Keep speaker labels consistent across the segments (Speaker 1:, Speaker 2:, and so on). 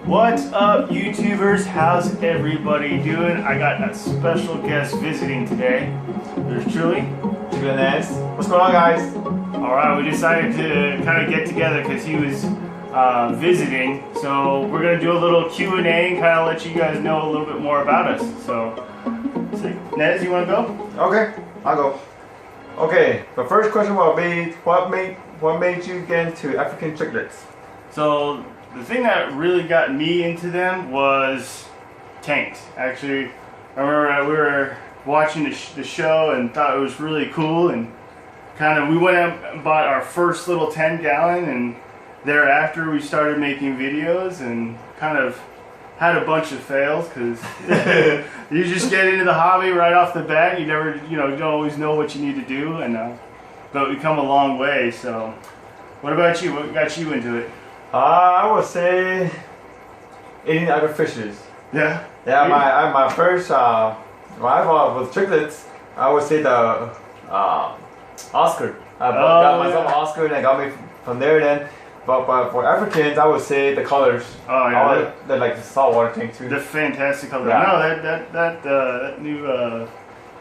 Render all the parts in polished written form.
Speaker 1: What's up, YouTubers? How's everybody doing? I got a special guest visiting today. There's Julie.
Speaker 2: Cichlid Nez. What's going on, guys?
Speaker 1: Alright, we decided to kind of get together because he was visiting. So we're going to do a little Q&A and kind of let you guys know a little bit more about us. So, Nez, you want to go?
Speaker 2: Okay, I'll go. Okay, the first question will be, what made you get into African cichlids?
Speaker 1: So, the thing that really got me into them was tanks. Actually, I remember we were watching the show and thought it was really cool, and kind of we went out and bought our first little 10-gallon, and thereafter we started making videos and kind of had a bunch of fails because you just get into the hobby right off the bat. You never, you don't always know what you need to do, and but we come a long way. So, what about you? What got you into it?
Speaker 2: I would say eating other fishes.
Speaker 1: Yeah.
Speaker 2: Yeah, my first rival with cichlids, I would say the Oscar. I got myself an Oscar, and I got me from there. Then, but for Africans, I would say the colors.
Speaker 1: Oh yeah,
Speaker 2: they're like the saltwater tank too.
Speaker 1: They're fantastic colors.
Speaker 2: Yeah.
Speaker 1: No, that new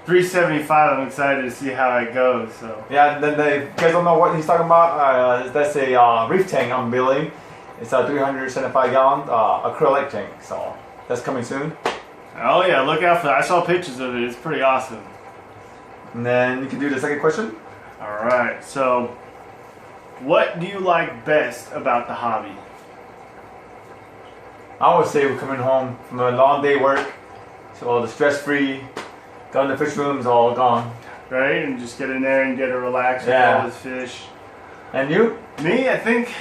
Speaker 1: 375. I'm excited to see how it goes. So
Speaker 2: yeah, then you guys don't know what he's talking about. That's a reef tank I'm building. It's a 375-gallon acrylic tank. So that's coming soon.
Speaker 1: Oh yeah, look out for that. I saw pictures of it. It's pretty awesome.
Speaker 2: And then you can do the second question.
Speaker 1: All right. So, what do you like best about the hobby?
Speaker 2: I would say we're coming home from a long day work, so the stress-free, going to the fish room's all gone.
Speaker 1: Right, and just get in there and get to relax with all this fish.
Speaker 2: And you?
Speaker 1: Me, I think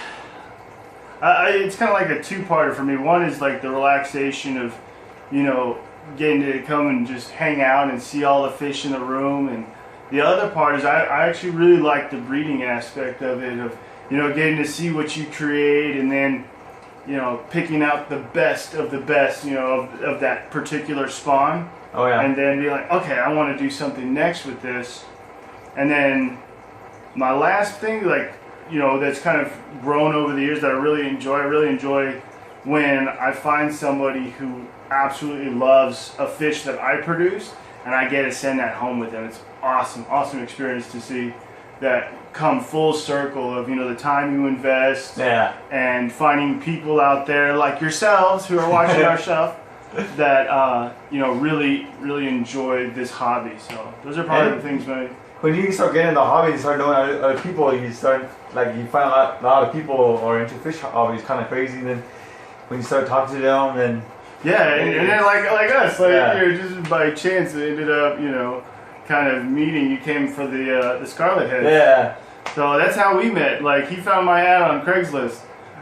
Speaker 1: it's kind of like a two-parter for me. One is like the relaxation of, getting to come and just hang out and see all the fish in the room, and the other part is I actually really like the breeding aspect of it, of getting to see what you create, and then picking out the best of the best of that particular spawn.
Speaker 2: Oh yeah.
Speaker 1: And then be like, okay, I want to do something next with this. And then my last thing, that's kind of grown over the years that I really enjoy when I find somebody who absolutely loves a fish that I produce, and I get to send that home with them. It's awesome experience to see that come full circle of the time you invest, and finding people out there like yourselves who are watching our stuff that really enjoy this hobby. So those are probably the things.
Speaker 2: When you start getting in the hobby, you start knowing other people. You start you find a lot of people are into fish hobbies, kind of crazy. And then when you start talking to them, then
Speaker 1: and then like us, just by chance it ended up kind of meeting. You came for the Scarlet Heads.
Speaker 2: Yeah.
Speaker 1: So that's how we met. Like, he found my ad on Craigslist.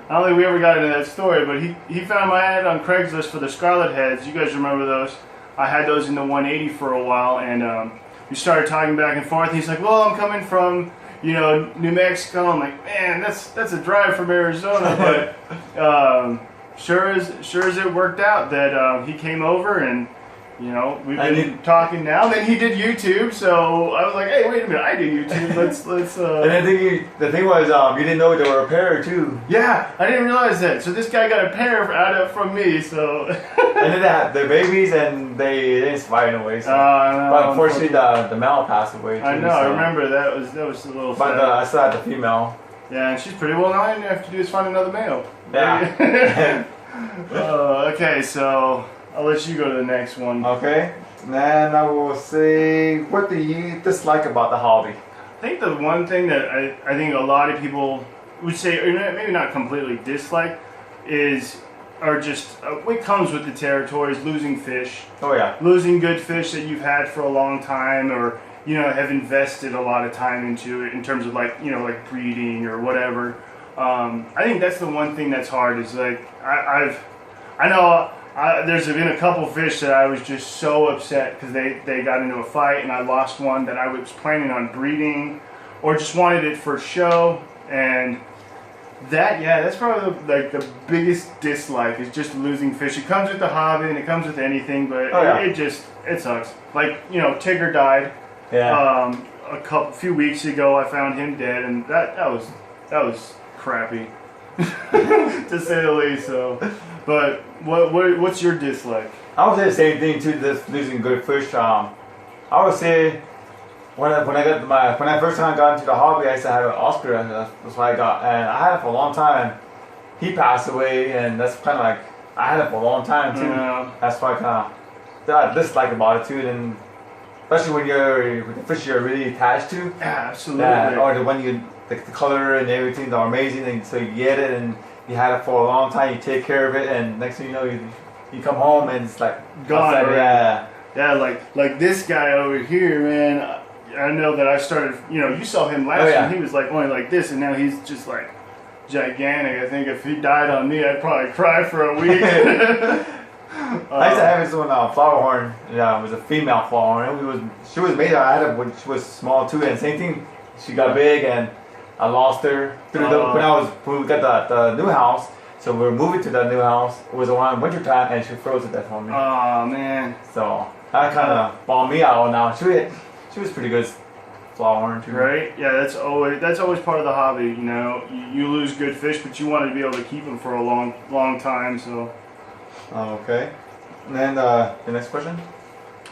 Speaker 1: I don't think we ever got into that story, but he found my ad on Craigslist for the Scarlet Heads. You guys remember those? I had those in the 180 for a while, and we started talking back and forth. He's like, well, I'm coming from, New Mexico. I'm like, man, that's a drive from Arizona. But sure as it worked out that he came over, and we've been talking now. Then he did YouTube, so I was like, hey, wait a minute, I did YouTube. Let's.
Speaker 2: And I think the thing was, you didn't know they were a pair too.
Speaker 1: Yeah, I didn't realize that. So this guy got a pair from me. So.
Speaker 2: And then they had their babies, and they didn't survive in a way. So.
Speaker 1: No,
Speaker 2: but unfortunately, the male passed away too.
Speaker 1: I know. So. I remember that was a little.
Speaker 2: But I still had the female.
Speaker 1: Yeah, and she's pretty well known. All you have to do is find another male.
Speaker 2: Yeah.
Speaker 1: Okay, so. I'll let you go to the next one.
Speaker 2: Okay. Then I will say, what do you dislike about the hobby?
Speaker 1: I think the one thing that I think a lot of people would say, or maybe not completely dislike, what comes with the territory is losing fish.
Speaker 2: Oh yeah.
Speaker 1: Losing good fish that you've had for a long time, or have invested a lot of time into it in terms of like breeding or whatever. I think that's the one thing that's hard. Is like I know. There's been a couple fish that I was just so upset because they got into a fight, and I lost one that I was planning on breeding or just wanted it for show. And that's probably the biggest dislike, is just losing fish. It comes with the hobby and it comes with anything, but it sucks. Like, Tigger died.
Speaker 2: Yeah.
Speaker 1: a few weeks ago I found him dead, and that was crappy, to say the least. So, but what's your dislike?
Speaker 2: I would say the same thing too. Just losing good fish. I would say when I first time got into the hobby, I used to have an Oscar, and that's what I got, and I had it for a long time. He passed away, and that's kind of like I had it for a long time too.
Speaker 1: Yeah.
Speaker 2: That's why I dislike about it too, and especially when you're with the fish you're really attached to.
Speaker 1: Yeah, absolutely.
Speaker 2: Or the one the color and everything, they're amazing, and so you get it and you had it for a long time. You take care of it, and next thing you know, you come home and it's like
Speaker 1: gone.
Speaker 2: outside,
Speaker 1: right? Yeah, like this guy over here, man. I know that I started. You saw him last year. He was like only like this, and now he's just like gigantic. I think if he died on me, I'd probably cry for a week.
Speaker 2: I used to have this one flower horn. Yeah, it was a female flower horn. She was made. I had it when she was small too, and same thing. She got big, and I lost her when we got the new house. So we were moving to the new house. It was around winter time, and she froze to death on me.
Speaker 1: Oh man!
Speaker 2: So that kind of bummed me out. Now she was pretty good flower horn too.
Speaker 1: Right? Yeah, that's always part of the hobby. You lose good fish, but you want to be able to keep them for a long time. So.
Speaker 2: Okay. And then the next question.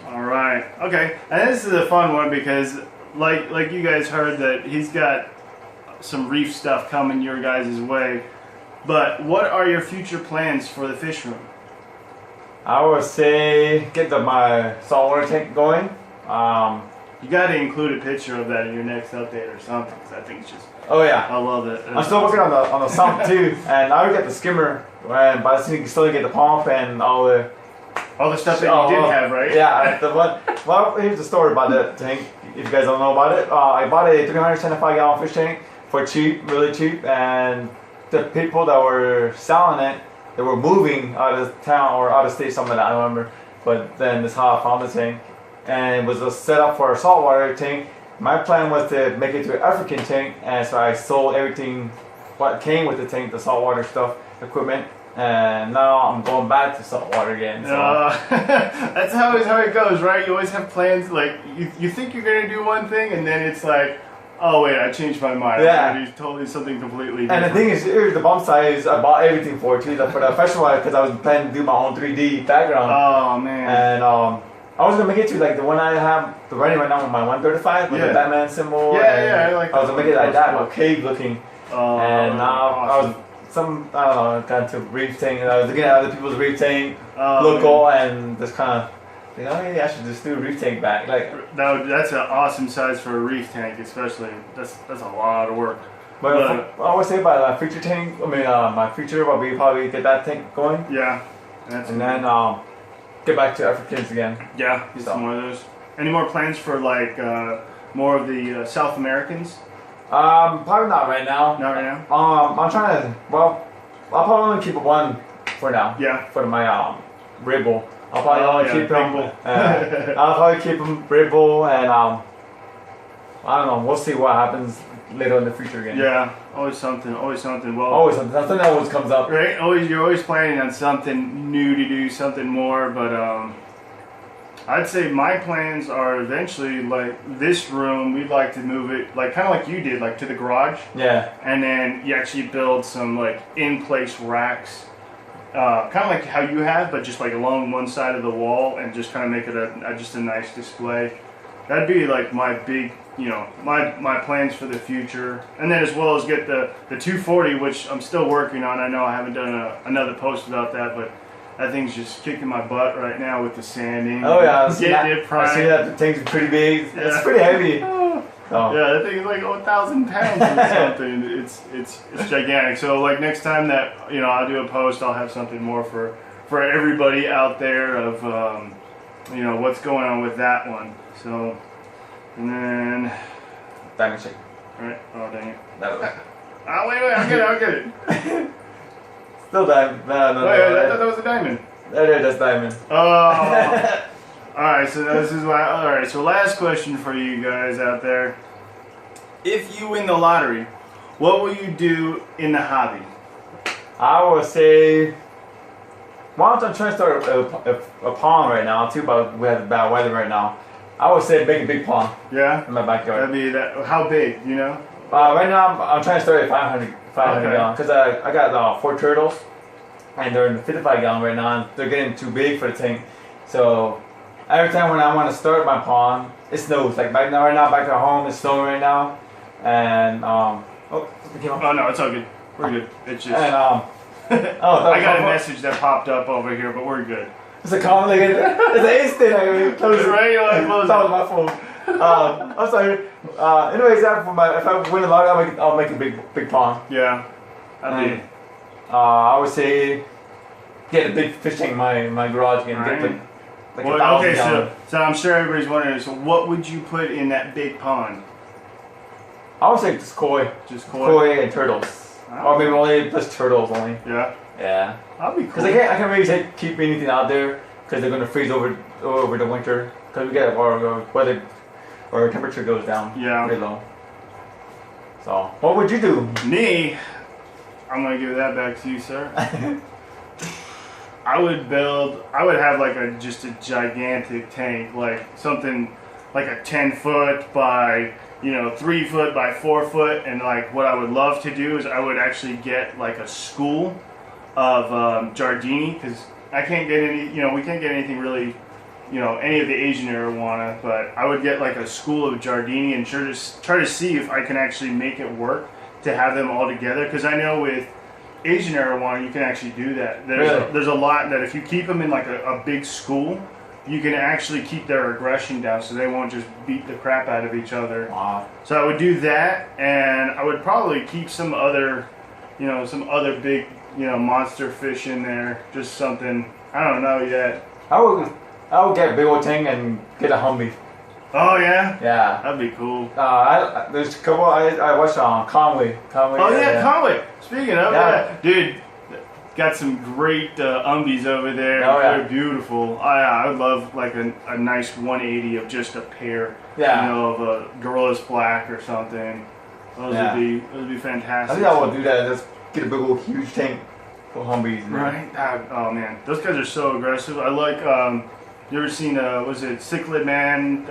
Speaker 1: All right. Okay. And this is a fun one because, like you guys heard that he's got some reef stuff coming your guys' way. But what are your future plans for the fish room?
Speaker 2: I would say get my saltwater tank going.
Speaker 1: You got to include a picture of that in your next update or something, because I think it's just.
Speaker 2: Oh yeah.
Speaker 1: I love it.
Speaker 2: I'm still working on the sump too, and I would get the skimmer, but I still get the pump and all the
Speaker 1: stuff that you did have, right?
Speaker 2: Yeah, the one. Well, here's the story about the tank. If you guys don't know about it, I bought a 375-gallon fish tank for cheap, really cheap, and the people that were selling it, they were moving out of town or out of state, something like that, I don't remember. But then this is how I found the tank, and it was a setup for a saltwater tank. My plan was to make it to an African tank, and so I sold everything what came with the tank, the saltwater stuff, equipment, and now I'm going back to saltwater again. So.
Speaker 1: That's how it goes, right? You always have plans, like you think you're gonna do one thing, and then it's like, oh wait, I changed my mind.
Speaker 2: Yeah.
Speaker 1: It's totally something completely different.
Speaker 2: And the thing is, here's the bump size. I bought everything for it too. For the festival, because I was planning to do my own 3D background.
Speaker 1: Oh man.
Speaker 2: And I was gonna make it to like the one I have the running right now with my 135 with the Batman symbol.
Speaker 1: Yeah, I like that.
Speaker 2: I was gonna make it like that, but cave looking. And now
Speaker 1: awesome.
Speaker 2: I was got to reef tank, and I was looking at other people's reef tank,
Speaker 1: man.
Speaker 2: and just kind of. Maybe I should just do a reef tank back.
Speaker 1: That's an awesome size for a reef tank, especially. That's a lot of work.
Speaker 2: But I always say about my future tank. I mean, my future will be probably get that tank going.
Speaker 1: Yeah.
Speaker 2: And then get back to Africans again.
Speaker 1: Yeah, get some more of those. Any more plans for like more of the South Americans?
Speaker 2: Probably not right now.
Speaker 1: Not right now.
Speaker 2: I'm trying to. Well, I'll probably only keep one for now.
Speaker 1: Yeah.
Speaker 2: For my ribble. I'll probably only keep him. I'll probably keep him ribble, and I don't know. We'll see what happens later in the future again.
Speaker 1: Yeah, always something. Well,
Speaker 2: always something. Something always comes up.
Speaker 1: Right. You're always planning on something new to do, something more. But I'd say my plans are eventually like this room. We'd like to move it like kind of like you did, like to the garage.
Speaker 2: Yeah.
Speaker 1: And then you actually build some like in-place racks. Kind of like how you have, but just like along one side of the wall, and just kind of make it just a nice display. That'd be like my big, my plans for the future. And then as well as get the 240, which I'm still working on. I know I haven't done another post about that, but that thing's just kicking my butt right now with the sanding.
Speaker 2: Oh yeah,
Speaker 1: I see
Speaker 2: that the tank's pretty big. Yeah. It's pretty heavy.
Speaker 1: Oh. Yeah, that thing is like 1,000 pounds or something. It's gigantic. So like next time that I'll do a post, I'll have something more for everybody out there of what's going on with that one. So and then
Speaker 2: diamond shape.
Speaker 1: All right. Oh dang it.
Speaker 2: Oh
Speaker 1: wait, I'll get it.
Speaker 2: Still diamond. No.
Speaker 1: Wait, I thought that was a diamond.
Speaker 2: That's diamond.
Speaker 1: Oh. Alright, so last question for you guys out there. If you win the lottery, what will you do in the hobby?
Speaker 2: I would say, I'm trying to start a pond right now too, but we have bad weather right now. I would say make a big pond
Speaker 1: Yeah.
Speaker 2: in my backyard.
Speaker 1: That'd be that. How big? You know.
Speaker 2: Right now, I'm trying to start at 500
Speaker 1: Okay.
Speaker 2: gallon because I got 4 turtles, and they're in the 55 gallon right now. And they're getting too big for the tank, so every time when I want to start my pond, it snows. Like right now, back at home, it's snowing right now, and it came up.
Speaker 1: Oh no, it's all good. We're good. It's just.
Speaker 2: And
Speaker 1: I got a message that popped up over here, but we're good.
Speaker 2: It's a comment. Like, it's an instant. I mean, close it.
Speaker 1: Right, you're like, close
Speaker 2: That
Speaker 1: it.
Speaker 2: was my phone. I'm sorry. Anyways, if I win a lot, I'll make a big pond.
Speaker 1: Yeah. That'd be.
Speaker 2: I would say get a big fish tank in my garage and
Speaker 1: Right.
Speaker 2: get like
Speaker 1: Well,
Speaker 2: 1,000
Speaker 1: okay,
Speaker 2: gallon.
Speaker 1: so I'm sure everybody's wondering. So, what would you put in that big pond?
Speaker 2: I would say just koi.
Speaker 1: Just koi.
Speaker 2: Koi and turtles.
Speaker 1: Oh.
Speaker 2: Or maybe only just turtles only.
Speaker 1: Yeah.
Speaker 2: Yeah.
Speaker 1: That'd be
Speaker 2: Because
Speaker 1: cool.
Speaker 2: I can't really keep anything out there because they're gonna freeze over the winter because we get our weather or temperature goes down
Speaker 1: Yeah.
Speaker 2: really low. So what would you do?
Speaker 1: Me, I'm gonna give that back to you, sir. I would have like just a gigantic tank, like something like a 10-foot by 3 foot by 4 foot, and like what I would love to do is I would actually get like a school of Giardini, because I can't get any, we can't get anything really, any of the Asian arowana, but I would get like a school of Giardini and try to see if I can actually make it work to have them all together, because I know with Asian arowana you can actually do that. There's a lot that if you keep them in like a big school, you can actually keep their aggression down so they won't just beat the crap out of each other.
Speaker 2: Wow.
Speaker 1: So I would do that, and I would probably keep some other big, monster fish in there. Just something, I don't know yet.
Speaker 2: I would get a big old tank and get a Humvee.
Speaker 1: Oh yeah?
Speaker 2: Yeah.
Speaker 1: That'd be cool.
Speaker 2: There's a couple I watched on Conway.
Speaker 1: Oh yeah, Conway. Speaking of
Speaker 2: Yeah.
Speaker 1: dude, got some great umbies over there.
Speaker 2: Oh, yeah.
Speaker 1: They're beautiful. I would love like a nice 180 of just a pair.
Speaker 2: Yeah.
Speaker 1: Of a Gorillas Black or something. Those would be
Speaker 2: I
Speaker 1: fantastic.
Speaker 2: think I will do that. Just get a big old huge tank for Humvees.
Speaker 1: Right? Oh man, those guys are so aggressive. I like. You ever seen was it Cichlid Man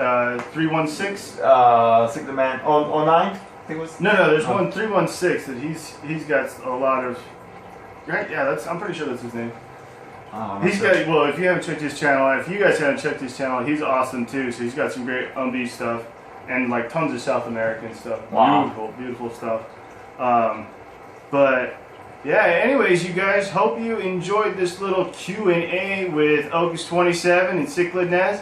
Speaker 1: 316?
Speaker 2: Sick the man on 9. I think it was.
Speaker 1: No, there's one 316 that he's got a lot of. Right? Yeah, I'm pretty sure that's his name. He's got. Well, if you haven't checked his channel, if you guys haven't checked his channel, he's awesome too. So he's got some great stuff and like tons of South American stuff.
Speaker 2: Wow.
Speaker 1: Beautiful stuff. But yeah. Anyways, you guys, hope you enjoyed this little Q&A with Ockis27 and Cichlid Nez.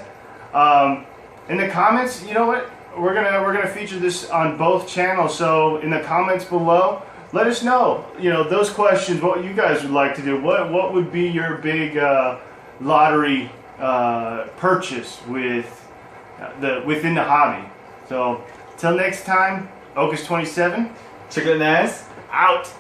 Speaker 1: In the comments, you know what? We're gonna feature this on both channels. So in the comments below, let us know. Those questions. What you guys would like to do. What would be your big lottery purchase within the hobby? So till next time, Ockis27
Speaker 2: Cichlid Nez
Speaker 1: out.